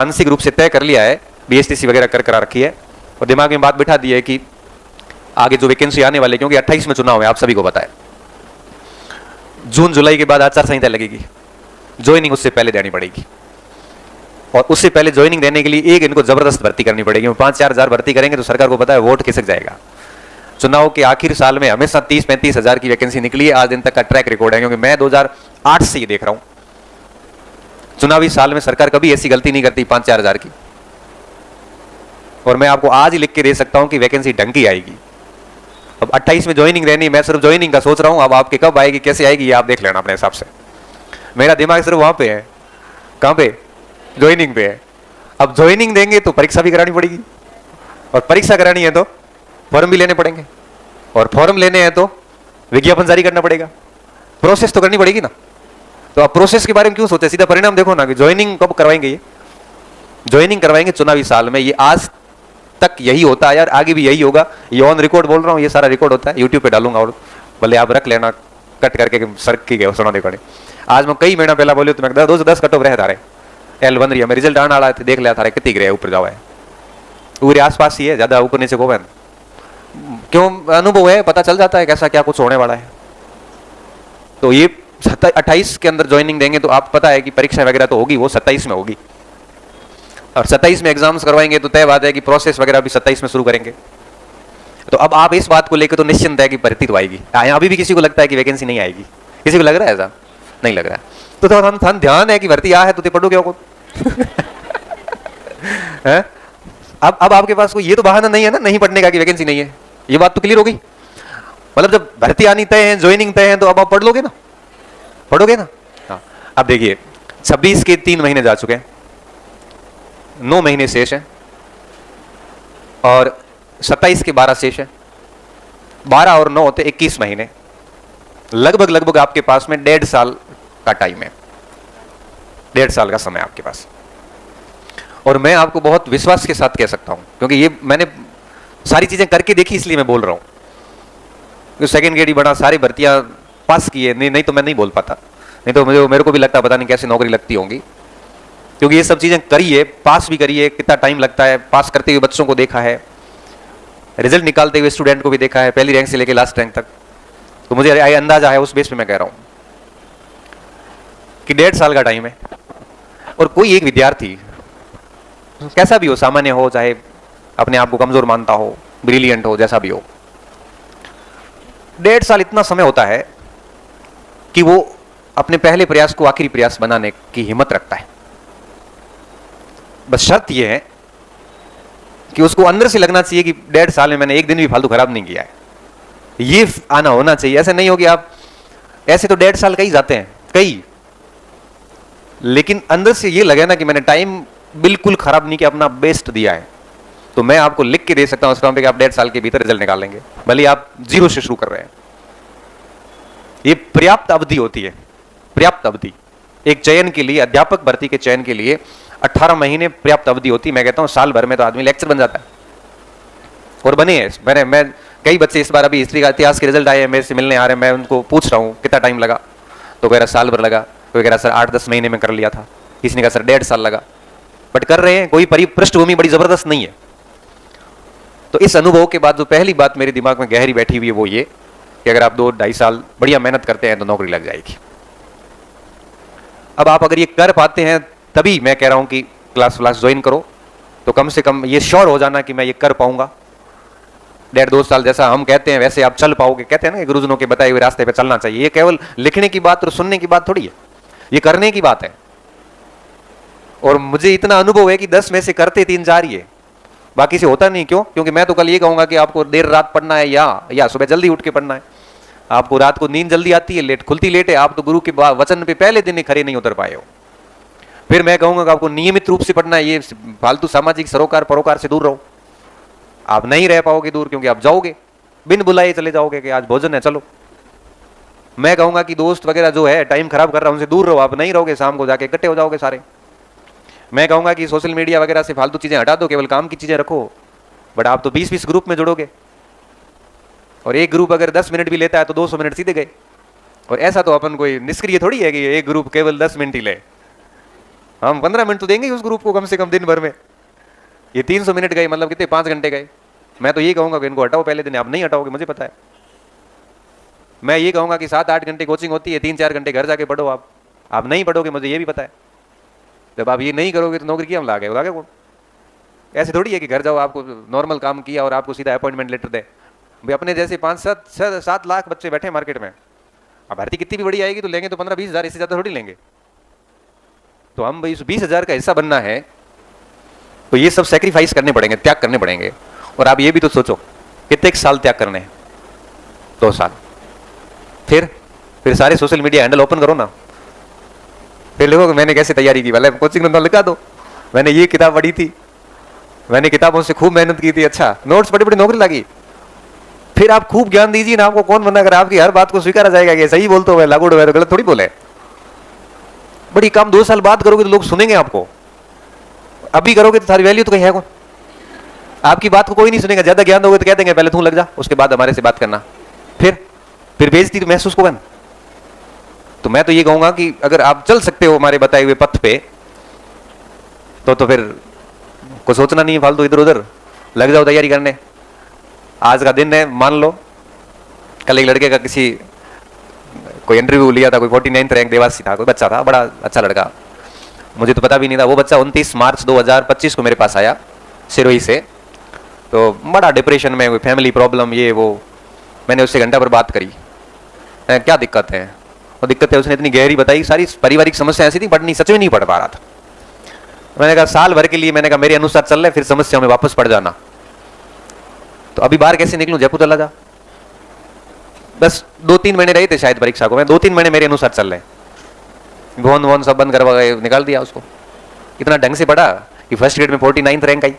मानसिक रूप से तय कर लिया है, बीएसटीसी वगैरह कर करा रखी है और दिमाग में बात बिठा दी है कि आगे जो वैकेंसी आने वाले, क्योंकि 28 में चुनाव है, आप सभी को पता है, जून जुलाई के बाद आचार संहिता लगेगी, ज्वाइनिंग उससे पहले देनी पड़ेगी और उससे पहले ज्वाइनिंग देने के लिए एक इनको जबरदस्त भर्ती करनी पड़ेगी। 5-4 हजार भर्ती करेंगे तो सरकार को पता है वोट खिसक जाएगा। चुनाव के आखिर साल में हमेशा 30-35 हजार की वैकेंसी निकली है, आज दिन तक का ट्रैक रिकॉर्ड है, क्योंकि मैं 2008 से ये देख रहा हूं। चुनावी साल में सरकार कभी ऐसी गलती नहीं करती 5-4 हजार की, और मैं आपको आज ही लिख के दे सकता हूं कि वैकेंसी ढंग की आएगी। अब 28 में ज्वाइनिंग रहनी, मैं सिर्फ ज्वाइनिंग का सोच रहा हूं, अब आपके कब आएगी कैसे आएगी ये आप देख लेना अपने हिसाब से। मेरा दिमाग सिर्फ वहां पे है, कहां पे, ज्वाइनिंग पे है। अब ज्वाइनिंग देंगे तो परीक्षा भी करानी पड़ेगी, और परीक्षा करानी है तो फॉर्म भी लेने पड़ेंगे, और फॉर्म लेने हैं तो विज्ञापन जारी करना पड़ेगा, प्रोसेस तो करनी पड़ेगी ना। तो आप प्रोसेस के बारे में क्यों सोचे, सीधा परिणाम देखो ना कि ज्वाइनिंग कब करवाएंगे। ये ज्वाइनिंग करवाएंगे चुनावी साल में, ये आज तक यही होता है यार, आगे भी यही होगा। ये ऑन रिकॉर्ड बोल रहा हूं, ये सारा रिकॉर्ड होता है, यूट्यूब पे डालूंगा और भले आप रख लेना कट करके सर की गए सुना दे पड़े। आज मैं कई महीना पहला बोलियो तो मैं 10 कट ऑफ रहे थारे एल बन रही है, मैं रिजल्ट आने वाला है, देख लिया थारे कितनी गिरे ऊपर जावा है, पूरे आसपास ही है, ज्यादा ऊपर नीचे को है क्यों, अनुभव है, पता चल जाता है कैसा क्या कुछ होने वाला है। तो ये 28 के अंदर ज्वाइनिंग देंगे तो आप पता है कि परीक्षा वगैरह तो होगी, वो 27 में होगी, और 27 में एग्जाम्स करवाएंगे तो तय बात है कि प्रोसेस वगैरह भी 27 में शुरू करेंगे। तो अब आप इस बात को लेकर तो निश्चिंत है कि भर्ती तो आएगी। अभी भी किसी को लगता है कि वैकेंसी नहीं आएगी, किसी को लग रहा है ऐसा, नहीं लग रहा है, तो हम ध्यान है कि भर्ती आ है तो पढ़ो क्या को अब आपके पास कोई ये तो बहाना नहीं है ना नहीं पढ़ने का कि वैकेंसी नहीं है, ये बात तो क्लियर होगी। मतलब जब भर्ती आनी तय है, ज्वाइनिंग तय है, तो अब आप पढ़ लोगे ना, पढ़ोगे ना। हाँ, अब देखिए 26 के 3 महीने जा चुके हैं, 9 महीने शेष है, और 27 के 12 शेष है, 12 और 9 होते 21 महीने, लगभग आपके पास में 1.5 साल का टाइम है, 1.5 साल का समय आपके पास। और मैं आपको बहुत विश्वास के साथ कह सकता हूं, क्योंकि ये मैंने सारी चीजें करके देखी, इसलिए मैं बोल रहा हूं। सेकेंड ग्रेड ही बड़ा सारी भर्तियां पास की है, नहीं तो मैं नहीं बोल पाता, नहीं तो मेरे को भी लगता पता नहीं कैसे नौकरी लगती होंगी, क्योंकि ये सब चीजें करी है, पास भी करी है, कितना टाइम लगता है, पास करते हुए बच्चों को देखा है, रिजल्ट निकालते हुए स्टूडेंट को भी देखा है, पहली रैंक से लेकर लास्ट रैंक तक। तो मुझे अंदाजा है, उस बेस पे मैं कह रहा हूं कि 1.5 साल का टाइम है। और कोई एक विद्यार्थी कैसा भी हो, सामान्य हो चाहे अपने आप को कमजोर मानता हो, ब्रिलियंट हो, जैसा भी हो, 1.5 साल इतना समय होता है कि वो अपने पहले प्रयास को आखिरी प्रयास बनाने की हिम्मत रखता है। बस शर्त यह है कि उसको अंदर से लगना चाहिए कि 1.5 साल में मैंने एक दिन भी फालतू खराब नहीं किया है, ये आना होना चाहिए। ऐसे नहीं हो कि आप ऐसे तो 1.5 साल कई जाते हैं कई, लेकिन अंदर से ये लगे ना कि मैंने टाइम बिल्कुल खराब नहीं किया, अपना बेस्ट दिया है, तो मैं आपको लिख के दे सकता हूं उस काम पे कि आप 1.5 साल के भीतर रिजल्ट निकाल लेंगे, भले आप 0 से शुरू कर रहे हैं। ये पर्याप्त अवधि होती है, पर्याप्त अवधि एक चयन के लिए, अध्यापक भर्ती के चयन के लिए 18 महीने पर्याप्त अवधि होती है। मैं कहता हूं साल भर में तो आदमी लेक्चर बन जाता है, और बने हैं। मैं कई बच्चे इस बार अभी हिस्ट्री का इतिहास के रिजल्ट आए हैं, मेरे से मिलने आ रहे हैं, मैं उनको पूछ रहा हूं कितना टाइम लगा, तो कह रहा साल भर लगा, कोई कह रहा सर 8-10 महीने में कर लिया था, किसी ने कहा सर 1.5 साल लगा, बट कर रहे हैं। कोई पृष्ठभूमि बड़ी जबरदस्त नहीं है। तो इस अनुभव के बाद जो पहली बात मेरे दिमाग में गहरी बैठी हुई है वो ये कि अगर आप 2-2.5 साल बढ़िया मेहनत करते हैं तो नौकरी लग जाएगी। अब आप अगर ये कर पाते हैं तभी मैं कह रहा हूं कि क्लास ज्वाइन करो, तो कम से कम ये श्योर हो जाना कि मैं ये कर पाऊंगा। 1.5-2 साल जैसा हम कहते हैं वैसे आप चल पाओगे, कहते हैं ना गुरुजनों के बताए हुए रास्ते पे चलना चाहिए। ये केवल लिखने की बात और सुनने की बात थोड़ी है, ये करने की बात है। और मुझे इतना अनुभव है कि 10 में से करते 3-4 ही है, बाकी से होता नहीं। क्यों? क्योंकि मैं तो कल ये कहूंगा कि आपको देर रात पढ़ना है या सुबह जल्दी उठ के पढ़ना है। आपको रात को नींद जल्दी आती है, लेट खुलती लेट है, आप तो गुरु के वचन पे पहले दिन ही खड़े नहीं उतर पाए हो। फिर मैं कहूंगा कि आपको नियमित रूप से पढ़ना है, ये फालतू सामाजिक सरोकार परोकार से दूर रहो। आप नहीं रह पाओगे दूर, क्योंकि आप जाओगे बिन बुलाए चले जाओगे कि आज भोजन है चलो। मैं कहूंगा कि दोस्त वगैरह जो है टाइम खराब कर रहा है उनसे दूर रहो, आप नहीं रहोगे शाम को जाके इकट्ठे हो जाओगे सारे। मैं कहूंगा कि सोशल मीडिया वगैरह से फालतू चीजें हटा दो, केवल काम की चीजें रखो। बट आप तो 20-20 ग्रुप में जुड़ोगे, और एक ग्रुप अगर 10 मिनट भी लेता है तो 200 मिनट सीधे गए। और ऐसा तो अपन कोई निष्क्रिय थोड़ी है कि एक ग्रुप केवल 10 मिनट ही ले। हम 15 मिनट तो देंगे ही उस ग्रुप को कम से कम दिन भर में। ये 300 मिनट गए, मतलब कितने, 5 घंटे गए। मैं तो ये कहूंगा कि इनको हटाओ पहले दिन, आप नहीं हटाओगे मुझे पता है। मैं ये कहूंगा कि 7-8 घंटे कोचिंग होती है, 3-4 घंटे घर जाके पढ़ो। आप नहीं पढ़ोगे मुझे ये भी पता है। जब आप ये नहीं करोगे तो नौकरी क्या हम लागे कौन? ऐसे थोड़ी है कि घर जाओ, आपको नॉर्मल काम किया और आपको सीधा अपॉइंटमेंट लेटर दे। भाई अपने जैसे 5-7 लाख बच्चे बैठे मार्केट में, अब भर्ती कितनी भी बड़ी आएगी तो लेंगे तो 15-20 हज़ार, इससे ज़्यादा थोड़ी लेंगे। तो हम भाई 20 हज़ार का हिस्सा बनना है तो ये सब सेक्रीफाइस करने पड़ेंगे, त्याग करने पड़ेंगे। और आप ये भी तो सोचो कितने साल त्याग करने हैं, 2 साल। फिर सारे सोशल मीडिया हैंडल ओपन करो ना, फिर देखो मैंने कैसे तैयारी की। पहले कोचिंग में लिखा दो मैंने ये किताब पढ़ी थी, मैंने किताबों से खूब मेहनत की थी, अच्छा नोट्स बड़ी बड़ी नौकरी लगी। फिर आप खूब ज्ञान दीजिए ना, आपको कौन मना करे? आपकी हर बात को स्वीकारा जाएगा कि सही बोलते हो, लागू हो तो गलत थोड़ी बोले। बड़ी काम 2 साल बाद करोगे तो लोग सुनेंगे आपको, अभी करोगे तो सारी वैल्यू तो कहीं है कौन? आपकी बात को कोई नहीं सुनेगा। ज्यादा ज्ञान दोगे तो कह देंगे पहले तू लग जा, उसके बाद हमारे से बात करना। फिर बेइज्जती तो महसूस को बन। तो मैं तो ये कहूंगा कि अगर आप चल सकते हो हमारे बताए हुए पथ पे तो फिर को सोचना नहीं है फालतू, इधर उधर लग जाओ तैयारी करने। आज का दिन है, मान लो कल एक लड़के का किसी कोई इंटरव्यू लिया था, कोई 49th रैंक देवासी था, कोई बच्चा था, बड़ा अच्छा लड़का, मुझे तो पता भी नहीं था। वो बच्चा 29 मार्च 2025 को मेरे पास आया सिरोही से, तो बड़ा डिप्रेशन में, फैमिली प्रॉब्लम ये वो। मैंने उससे घंटा भर बात करी, क्या दिक्कत है? और दिक्कत है उसने इतनी गहरी बताई, सारी पारिवारिक समस्या ऐसी थी, पढ़नी सच में नहीं पढ़ पा रहा था। मैंने कहा साल भर के लिए, मैंने कहा मेरे अनुसार चल रहे, फिर समस्या में वापस पड़ जाना। तो अभी बाहर कैसे निकलूं? जयपुर चला जा। बस 2-3 महीने रहे थे शायद परीक्षा को, मैं 2-3 महीने मेरे अनुसार चल रहे, फोन वोन सब बंद करवा निकाल दिया उसको। इतना ढंग से पढ़ा कि फर्स्ट ग्रेड में 49th रैंक आई।